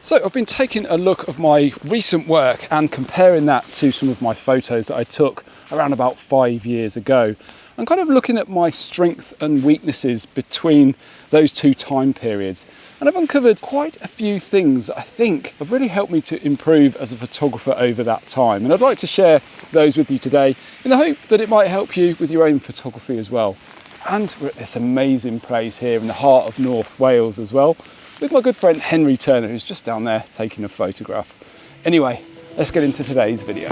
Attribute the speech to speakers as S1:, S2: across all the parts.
S1: So I've been taking a look of my recent work and comparing that to some of my photos that I took around about 5 years ago. I'm kind of looking at my strengths and weaknesses between those two time periods. And I've uncovered quite a few things that I think have really helped me to improve as a photographer over that time. And I'd like to share those with you today in the hope that it might help you with your own photography as well. And we're at this amazing place here in the heart of North Wales as well, with my good friend Henry Turner, who's just down there taking a photograph. Anyway, let's get into today's video.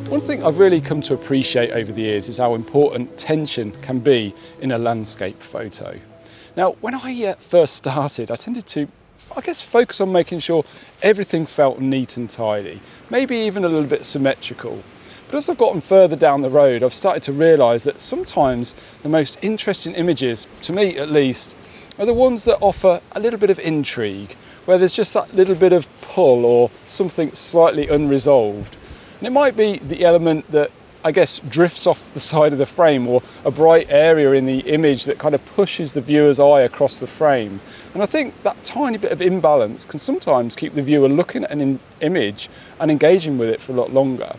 S1: One thing I've really come to appreciate over the years is how important tension can be in a landscape photo. Now, when I first started, I tended to focus on making sure everything felt neat and tidy, maybe even a little bit symmetrical. But as I've gotten further down the road, I've started to realise that sometimes the most interesting images, to me at least, are the ones that offer a little bit of intrigue, where there's just that little bit of pull or something slightly unresolved. And it might be the element that drifts off the side of the frame, or a bright area in the image that kind of pushes the viewer's eye across the frame. And I think that tiny bit of imbalance can sometimes keep the viewer looking at an image and engaging with it for a lot longer.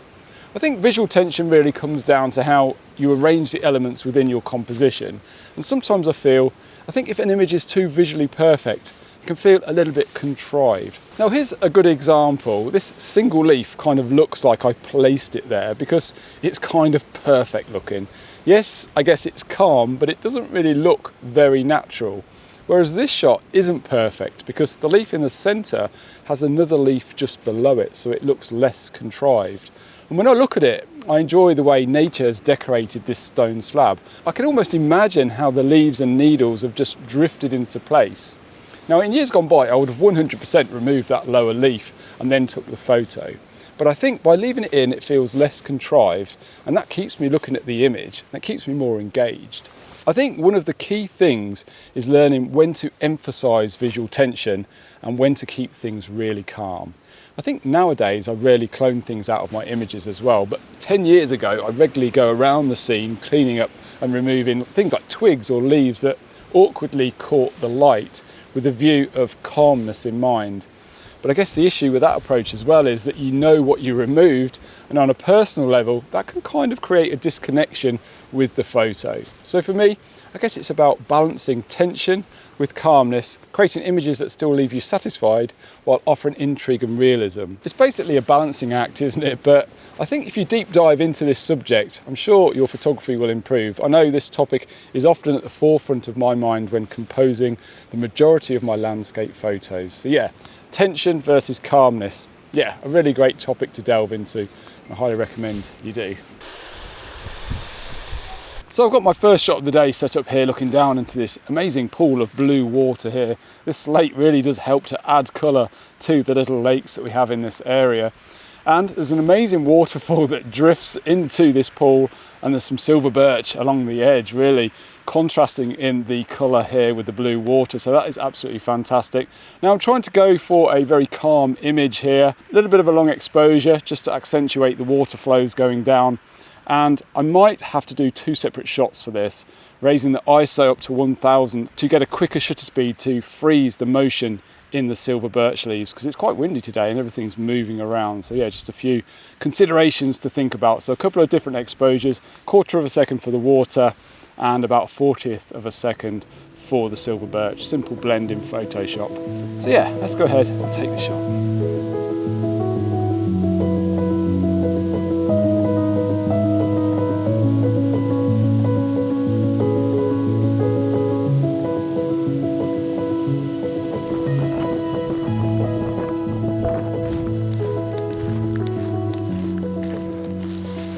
S1: I think visual tension really comes down to how you arrange the elements within your composition. And sometimes I think if an image is too visually perfect, it can feel a little bit contrived. Now here's a good example. This single leaf kind of looks like I placed it there because it's kind of perfect looking. Yes, I guess it's calm, but it doesn't really look very natural. Whereas this shot isn't perfect because the leaf in the centre has another leaf just below it, so it looks less contrived. And when I look at it, I enjoy the way nature has decorated this stone slab. I can almost imagine how the leaves and needles have just drifted into place. Now in years gone by, I would have 100% removed that lower leaf and then took the photo. But I think by leaving it in, it feels less contrived, and that keeps me looking at the image, and it keeps me more engaged. I think one of the key things is learning when to emphasise visual tension and when to keep things really calm. I think nowadays I rarely clone things out of my images as well, but 10 years ago I regularly go around the scene cleaning up and removing things like twigs or leaves that awkwardly caught the light, with a view of calmness in mind. But I guess the issue with that approach as well is that you know what you removed, and on a personal level that can kind of create a disconnection with the photo. So for me, I guess it's about balancing tension with calmness, creating images that still leave you satisfied while offering intrigue and realism. It's basically a balancing act, isn't it? But I think if you deep dive into this subject, I'm sure your photography will improve. I know this topic is often at the forefront of my mind when composing the majority of my landscape photos. So yeah, tension versus calmness. Yeah, a really great topic to delve into. I highly recommend you do. So I've got my first shot of the day set up here looking down into this amazing pool of blue water here. This slate really does help to add colour to the little lakes that we have in this area. And there's an amazing waterfall that drifts into this pool, and there's some silver birch along the edge, really contrasting in the colour here with the blue water. So that is absolutely fantastic. Now I'm trying to go for a very calm image here, a little bit of a long exposure just to accentuate the water flows going down. And I might have to do two separate shots for this, raising the ISO up to 1000 to get a quicker shutter speed to freeze the motion in the silver birch leaves, because it's quite windy today and everything's moving around. So yeah, just a few considerations to think about. So a couple of different exposures, 1/4 of a second for the water and about 1/40th of a second for the silver birch. Simple blend in Photoshop. So yeah, let's go ahead and take the shot.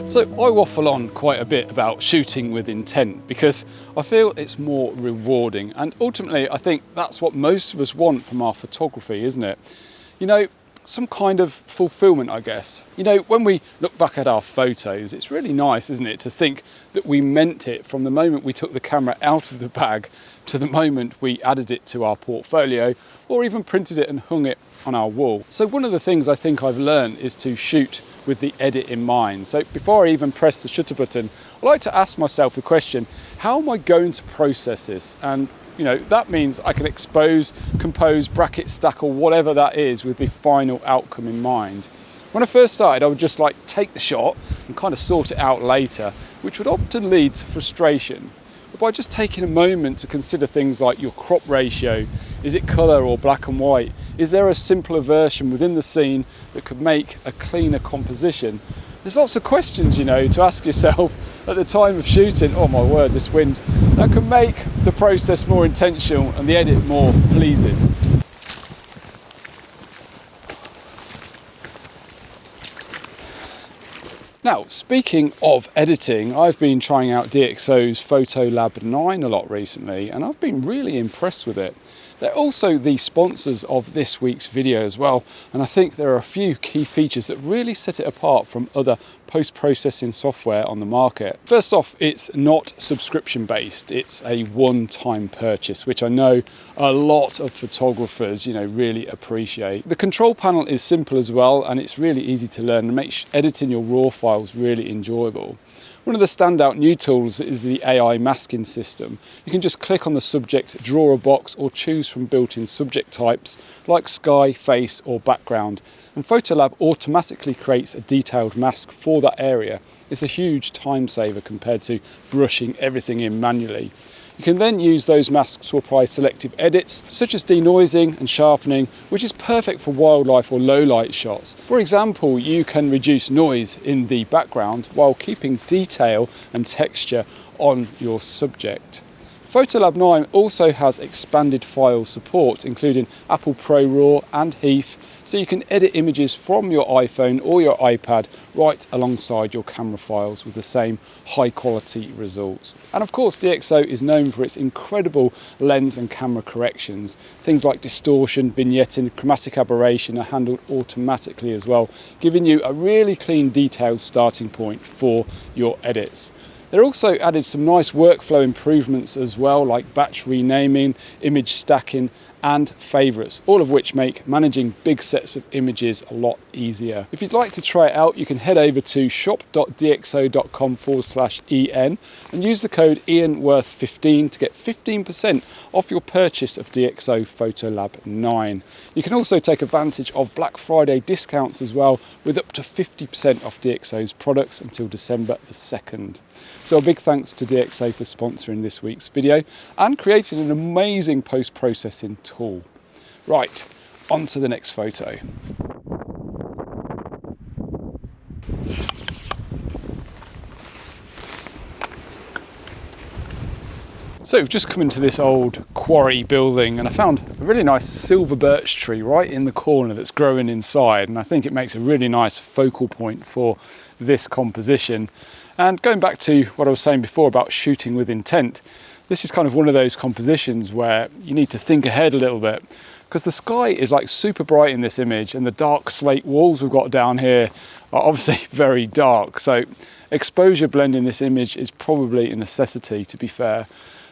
S1: So I waffle on quite a bit about shooting with intent because I feel it's more rewarding, and ultimately I think that's what most of us want from our photography, isn't it? You know, some kind of fulfillment, I guess. You know, when we look back at our photos, it's really nice, isn't it, to think that we meant it from the moment we took the camera out of the bag to the moment we added it to our portfolio or even printed it and hung it on our wall. So one of the things I think I've learned is to shoot with the edit in mind. So before I even press the shutter button, I like to ask myself the question, how am I going to process this? And you know, that means I can expose, compose, bracket, stack, or whatever that is with the final outcome in mind. When I first started, I would just like take the shot and kind of sort it out later, which would often lead to frustration. But by just taking a moment to consider things like your crop ratio, is it colour or black and white? Is there a simpler version within the scene that could make a cleaner composition? There's lots of questions, you know, to ask yourself at the time of shooting. Oh my word, this wind. That can make the process more intentional and the edit more pleasing. Now, speaking of editing, I've been trying out DxO's Photolab 9 a lot recently, and I've been really impressed with it. They're also the sponsors of this week's video as well, and I think there are a few key features that really set it apart from other post-processing software on the market. First off, it's not subscription based, it's a one-time purchase, which I know a lot of photographers, you know, really appreciate. The control panel is simple as well, and it's really easy to learn and makes editing your raw files really enjoyable. One of the standout new tools is the AI masking system. You can just click on the subject, draw a box, or choose from built-in subject types like sky, face, or background. And Photolab automatically creates a detailed mask for that area. It's a huge time saver compared to brushing everything in manually. You can then use those masks to apply selective edits, such as denoising and sharpening, which is perfect for wildlife or low light shots. For example, you can reduce noise in the background while keeping detail and texture on your subject. Photolab 9 also has expanded file support, including Apple ProRAW and HEIF, so you can edit images from your iPhone or your iPad right alongside your camera files with the same high quality results. And of course, DxO is known for its incredible lens and camera corrections. Things like distortion, vignetting, chromatic aberration are handled automatically as well, giving you a really clean, detailed starting point for your edits. They're also added some nice workflow improvements as well, like batch renaming, image stacking, and favorites, all of which make managing big sets of images a lot easier. If you'd like to try it out, you can head over to shop.dxo.com/EN and use the code IANWORTH15 to get 15% off your purchase of DxO Photolab 9. You can also take advantage of Black Friday discounts as well, with up to 50% off DxO's products until December the 2nd. So a big thanks to DxO for sponsoring this week's video and creating an amazing post-processing tool. Right, on to the next photo. So we've just come into this old quarry building and I found a really nice silver birch tree right in the corner that's growing inside, and I think it makes a really nice focal point for this composition. And going back to what I was saying before about shooting with intent, this is kind of one of those compositions where you need to think ahead a little bit, because the sky is like super bright in this image and the dark slate walls we've got down here are obviously very dark. So exposure blend in this image is probably a necessity, to be fair.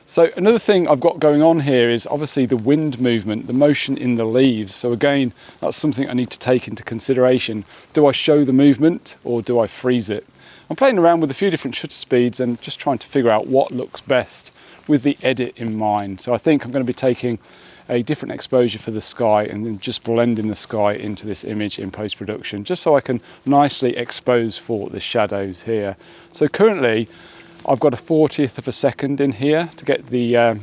S1: So another thing I've got going on here is obviously the wind movement, the motion in the leaves. So again, that's something I need to take into consideration. Do I show the movement or do I freeze it? I'm playing around with a few different shutter speeds and just trying to figure out what looks best with the edit in mind. So I think I'm going to be taking a different exposure for the sky and then just blending the sky into this image in post-production, just so I can nicely expose for the shadows here. So currently I've got a 40th of a second in here to get the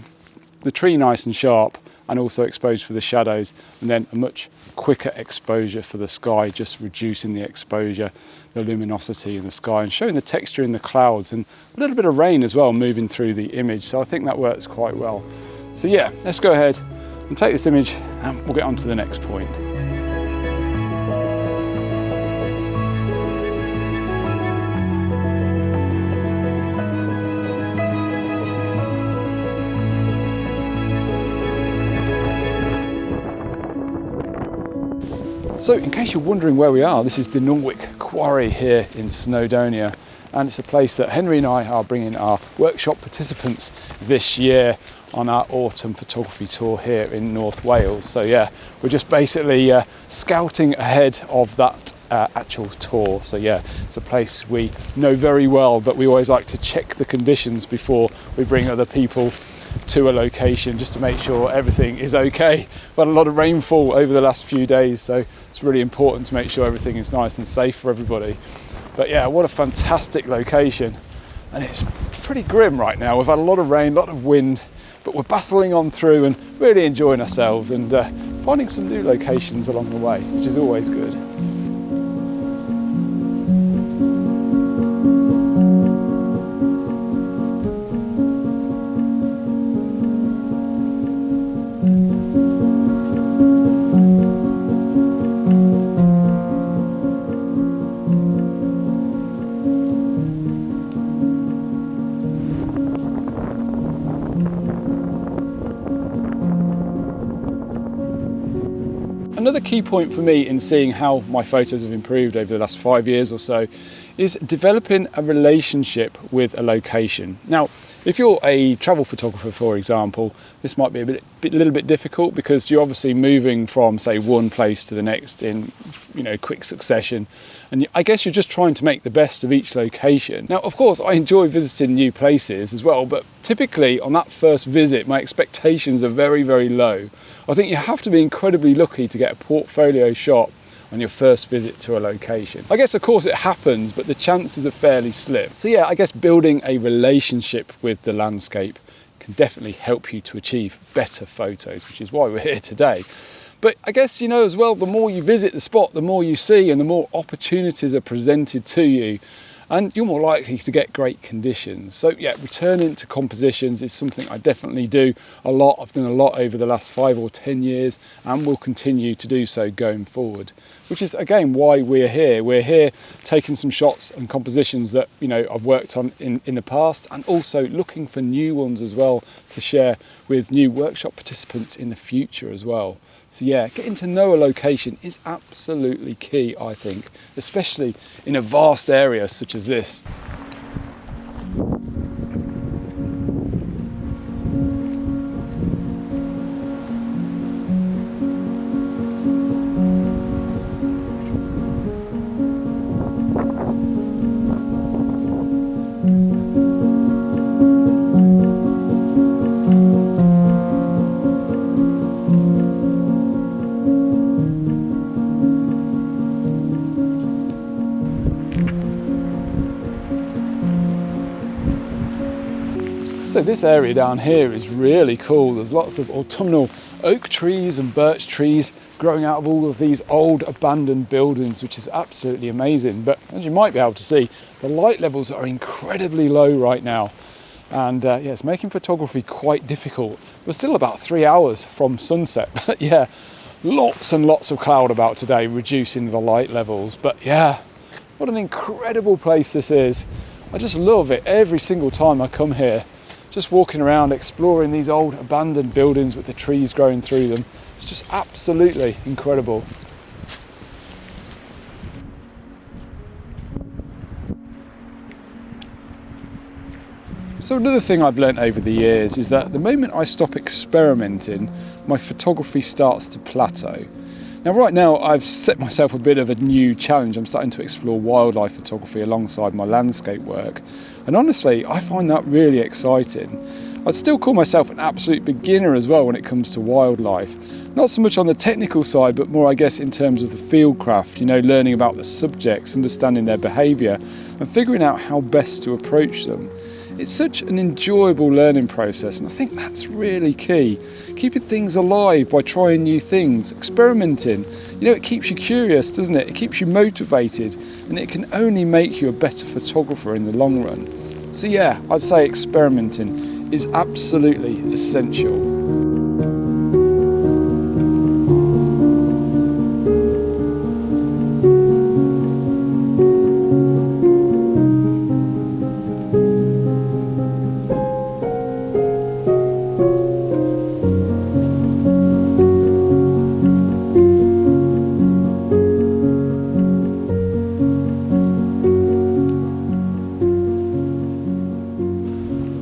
S1: tree nice and sharp and also exposed for the shadows, and then a much quicker exposure for the sky, just reducing the exposure, the luminosity in the sky and showing the texture in the clouds, and a little bit of rain as well moving through the image. So I think that works quite well. So yeah, let's go ahead and take this image and we'll get on to the next point. So in case you're wondering where we are, this is Dinorwic Quarry here in Snowdonia, and it's a place that Henry and I are bringing our workshop participants this year on our autumn photography tour here in North Wales. So yeah, we're just basically scouting ahead of that actual tour. So yeah, it's a place we know very well, but we always like to check the conditions before we bring other people to a location, just to make sure everything is okay. We've had a lot of rainfall over the last few days, so it's really important to make sure everything is nice and safe for everybody. But yeah, what a fantastic location, and it's pretty grim right now. We've had a lot of rain, a lot of wind, but we're battling on through and really enjoying ourselves and finding some new locations along the way, which is always good. Another key point for me in seeing how my photos have improved over the last 5 years or so is developing a relationship with a location. Now, if you're a travel photographer, for example, this might be a little bit difficult because you're obviously moving from, say, one place to the next in, quick succession. And I guess you're just trying to make the best of each location. Now, of course, I enjoy visiting new places as well, but typically on that first visit, my expectations are very, very low. I think you have to be incredibly lucky to get a portfolio shot on your first visit to a location. I guess, of course, it happens, but the chances are fairly slim. So yeah, I guess building a relationship with the landscape can definitely help you to achieve better photos, which is why we're here today. But I guess, as well, the more you visit the spot, the more you see and the more opportunities are presented to you, and you're more likely to get great conditions. So yeah, returning to compositions is something I definitely do a lot. I've done a lot over the last 5 or 10 years and will continue to do so going forward, which is again why we're here. We're here taking some shots and compositions that I've worked on in the past, and also looking for new ones as well to share with new workshop participants in the future as well. So yeah, getting to know a location is absolutely key, I think, especially in a vast area such as this. So this area down here is really cool. There's lots of autumnal oak trees and birch trees growing out of all of these old abandoned buildings, which is absolutely amazing. But as you might be able to see, the light levels are incredibly low right now. And yeah, it's making photography quite difficult. We're still about 3 hours from sunset, but yeah, lots and lots of cloud about today, reducing the light levels. But yeah, what an incredible place this is. I just love it every single time I come here. Just walking around, exploring these old abandoned buildings with the trees growing through them. It's just absolutely incredible. So another thing I've learnt over the years is that the moment I stop experimenting, my photography starts to plateau. Now right now I've set myself a bit of a new challenge. I'm starting to explore wildlife photography alongside my landscape work. And honestly, I find that really exciting. I'd still call myself an absolute beginner as well when it comes to wildlife. Not so much on the technical side, but more, I guess, in terms of the field craft, learning about the subjects, understanding their behaviour and figuring out how best to approach them. It's such an enjoyable learning process, and I think that's really key. Keeping things alive by trying new things, experimenting. It keeps you curious, doesn't it? It keeps you motivated, and it can only make you a better photographer in the long run. So yeah, I'd say experimenting is absolutely essential.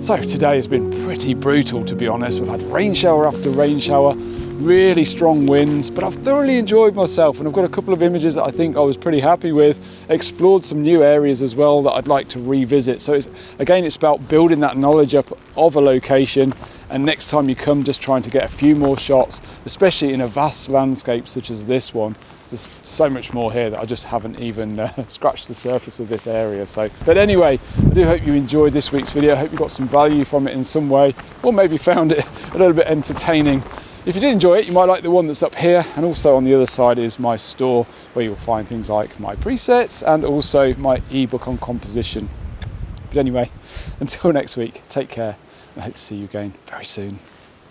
S1: So today has been pretty brutal, to be honest. We've had rain shower after rain shower, really strong winds, but I've thoroughly enjoyed myself, and I've got a couple of images that I think I was pretty happy with, explored some new areas as well that I'd like to revisit. So it's about building that knowledge up of a location, and next time you come, just trying to get a few more shots, especially in a vast landscape such as this one. There's so much more here that I just haven't even scratched the surface of this area. But anyway, I do hope you enjoyed this week's video. I hope you got some value from it in some way, or maybe found it a little bit entertaining. If you did enjoy it, you might like the one that's up here, and also on the other side is my store where you'll find things like my presets and also my ebook on composition. But anyway, until next week, take care, and I hope to see you again very soon.